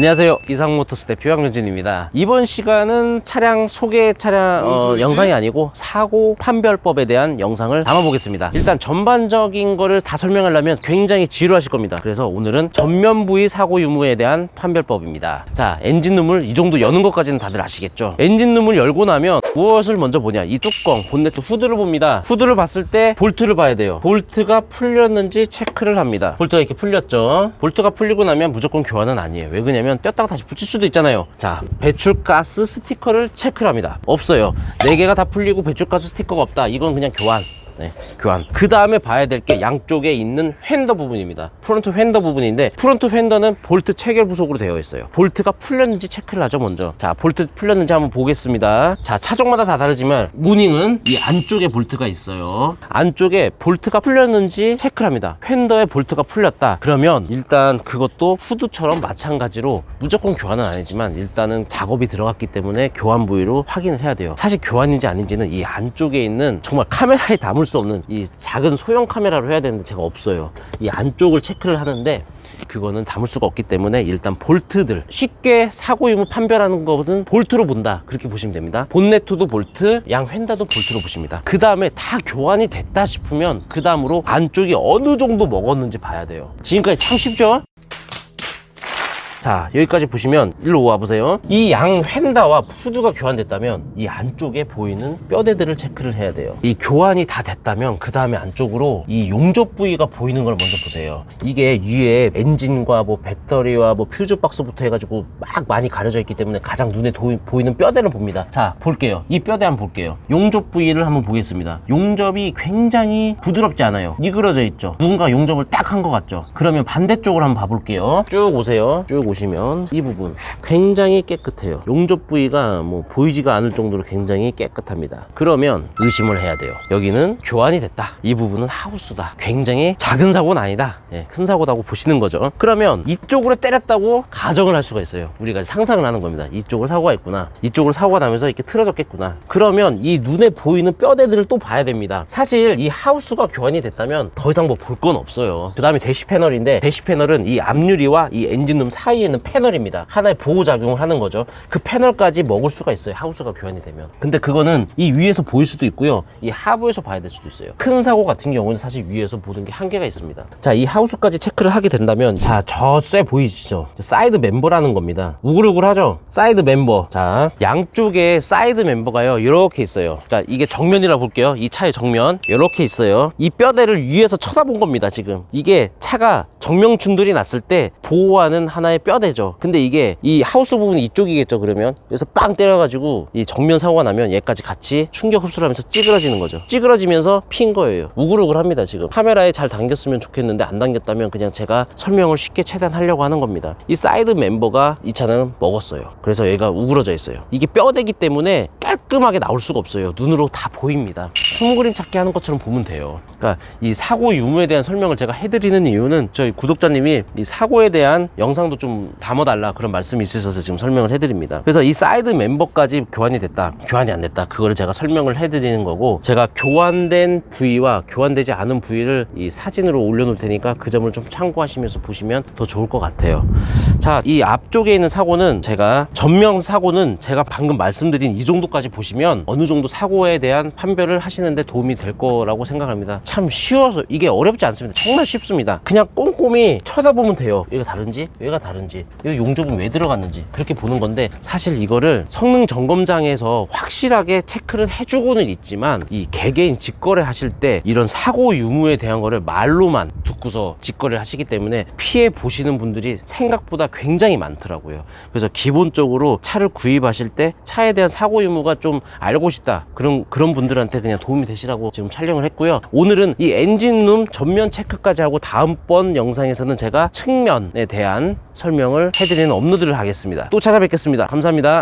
안녕하세요, 이상모터스 대표 황윤진입니다. 이번 시간은 차량 소개 영상이 아니고 사고 판별법에 대한 영상을 담아보겠습니다. 일단 전반적인 거를 다 설명하려면 굉장히 지루하실 겁니다. 그래서 오늘은 전면 부위 사고 유무에 대한 판별법입니다. 자, 엔진룸을 이 정도 여는 것까지는 다들 아시겠죠? 엔진룸을 열고 나면 무엇을 먼저 보냐? 이 뚜껑, 본네트 후드를 봅니다. 후드를 봤을 때 볼트를 봐야 돼요. 볼트가 풀렸는지 체크를 합니다. 볼트가 이렇게 풀렸죠? 볼트가 풀리고 나면 무조건 교환은 아니에요. 왜 그러냐면 뗐다가 다시 붙일 수도 있잖아요. 자, 배출가스 스티커를 체크를 합니다. 없어요. 4개가 다 풀리고 배출가스 스티커가 없다. 이건 그냥 교환. 네, 교환. 그 다음에 봐야 될 게 양쪽에 있는 휀더 부분입니다. 프론트 휀더 부분인데, 프론트 휀더는 볼트 체결 부속으로 되어 있어요. 볼트가 풀렸는지 체크를 하죠, 먼저. 자, 볼트 풀렸는지 한번 보겠습니다. 자, 차종마다 다 다르지만 무닝은 이 안쪽에 볼트가 있어요. 안쪽에 볼트가 풀렸는지 체크를 합니다. 휀더에 볼트가 풀렸다 그러면 일단 그것도 후드처럼 마찬가지로 무조건 교환은 아니지만 일단은 작업이 들어갔기 때문에 교환 부위로 확인을 해야 돼요. 사실 교환인지 아닌지는 이 안쪽에 있는 정말 카메라에 담을 수 없는 이 작은 소형 카메라로 해야 되는데 제가 없어요. 이 안쪽을 체크를 하는데 그거는 담을 수가 없기 때문에 일단 볼트들, 쉽게 사고 유무 판별하는 것은 볼트로 본다, 그렇게 보시면 됩니다. 본네트도 볼트, 양 휀다도 볼트로 보십니다. 그 다음에 다 교환이 됐다 싶으면 그 다음으로 안쪽이 어느 정도 먹었는지 봐야 돼요. 지금까지 참 쉽죠? 자, 여기까지 보시면 일로 와보세요. 이 양 휀다와 후드가 교환됐다면 이 안쪽에 보이는 뼈대들을 체크를 해야 돼요. 이 교환이 다 됐다면 그 다음에 안쪽으로 이 용접 부위가 보이는 걸 먼저 보세요. 이게 위에 엔진과 뭐 배터리와 뭐 퓨즈 박스부터 해가지고 막 많이 가려져 있기 때문에 가장 눈에 보이는 뼈대를 봅니다. 자, 볼게요. 이 뼈대 한번 볼게요. 용접 부위를 한번 보겠습니다. 용접이 굉장히 부드럽지 않아요. 미끄러져 있죠. 누군가 용접을 딱 한 것 같죠? 그러면 반대쪽으로 한번 봐볼게요. 쭉 오세요. 쭉 보시면 이 부분 굉장히 깨끗해요. 용접 부위가 뭐 보이지가 않을 정도로 굉장히 깨끗합니다. 그러면 의심을 해야 돼요. 여기는 교환이 됐다. 이 부분은 하우스다. 굉장히 작은 사고는 아니다. 예, 큰 사고다고 보시는 거죠. 그러면 이쪽으로 때렸다고 가정을 할 수가 있어요. 우리가 상상을 하는 겁니다. 이쪽으로 사고가 있구나. 이쪽으로 사고가 나면서 이렇게 틀어졌겠구나. 그러면 이 눈에 보이는 뼈대들을 또 봐야 됩니다. 사실 이 하우스가 교환이 됐다면 더 이상 뭐 볼 건 없어요. 그 다음에 대시 패널인데, 대시 패널은 이 앞유리와 이 엔진룸 사이에 있는 패널입니다. 하나의 보호작용을 하는 거죠. 그 패널까지 먹을 수가 있어요. 하우스가 교환이 되면. 근데 그거는 이 위에서 보일 수도 있고요. 이 하부에서 봐야 될 수도 있어요. 큰 사고 같은 경우는 사실 위에서 보는 게 한계가 있습니다. 자, 이 하우스까지 체크를 하게 된다면, 자, 저 쇠 보이시죠? 사이드 멤버라는 겁니다. 우글우글하죠? 사이드 멤버. 자, 양쪽에 사이드 멤버가요, 이렇게 있어요. 자, 이게 정면이라 볼게요. 이 차의 정면. 이렇게 있어요. 이 뼈대를 위에서 쳐다본 겁니다, 지금. 이게 차가 정면 충돌이 났을 때 보호하는 하나의 뼈대죠. 근데 이게 이 하우스 부분이 이쪽이겠죠, 그러면. 그래서 빵 때려가지고 이 정면 사고가 나면 얘까지 같이 충격 흡수를 하면서 찌그러지는 거죠. 찌그러지면서 핀 거예요. 우글우글합니다, 지금. 카메라에 잘 당겼으면 좋겠는데 안 당겼다면 그냥 제가 설명을 쉽게 최대한 하려고 하는 겁니다. 이 사이드 멤버가 이 차는 먹었어요. 그래서 얘가 우그러져 있어요. 이게 뼈대기 때문에 깔끔하게 나올 수가 없어요. 눈으로 다 보입니다. 숨그림 찾기 하는 것처럼 보면 돼요. 그러니까 이 사고 유무에 대한 설명을 제가 해드리는 이유는 저희 구독자님이 이 사고에 대한 영상도 좀 담아달라 그런 말씀이 있으셔서 지금 설명을 해드립니다. 그래서 이 사이드 멤버까지 교환이 됐다, 교환이 안 됐다, 그거를 제가 설명을 해드리는 거고, 제가 교환된 부위와 교환되지 않은 부위를 이 사진으로 올려놓을 테니까 그 점을 좀 참고하시면서 보시면 더 좋을 것 같아요. 자, 이 앞쪽에 있는 사고는 제가 전면 사고는 제가 방금 말씀드린 이 정도까지 보시면 어느 정도 사고에 대한 판별을 하시는데 도움이 될 거라고 생각합니다. 참 쉬워서, 이게 어렵지 않습니다. 정말 쉽습니다. 그냥 꼼꼼히 쳐다보면 돼요. 얘가 다른지, 얘가 다른지, 여기 용접은 왜 들어갔는지, 그렇게 보는 건데, 사실 이거를 성능 점검장에서 확실하게 체크를 해주고는 있지만 이 개개인 직거래 하실 때 이런 사고 유무에 대한 거를 말로만 듣고서 직거래를 하시기 때문에 피해 보시는 분들이 생각보다 굉장히 많더라고요. 그래서 기본적으로 차를 구입하실 때 차에 대한 사고 유무가 좀 알고 싶다, 그런 분들한테 그냥 도움이 되시라고 지금 촬영을 했고요. 오늘은 이 엔진룸 전면 체크까지 하고 다음번 영상에서는 제가 측면에 대한 설명을 해드리는 업로드를 하겠습니다. 또 찾아뵙겠습니다. 감사합니다.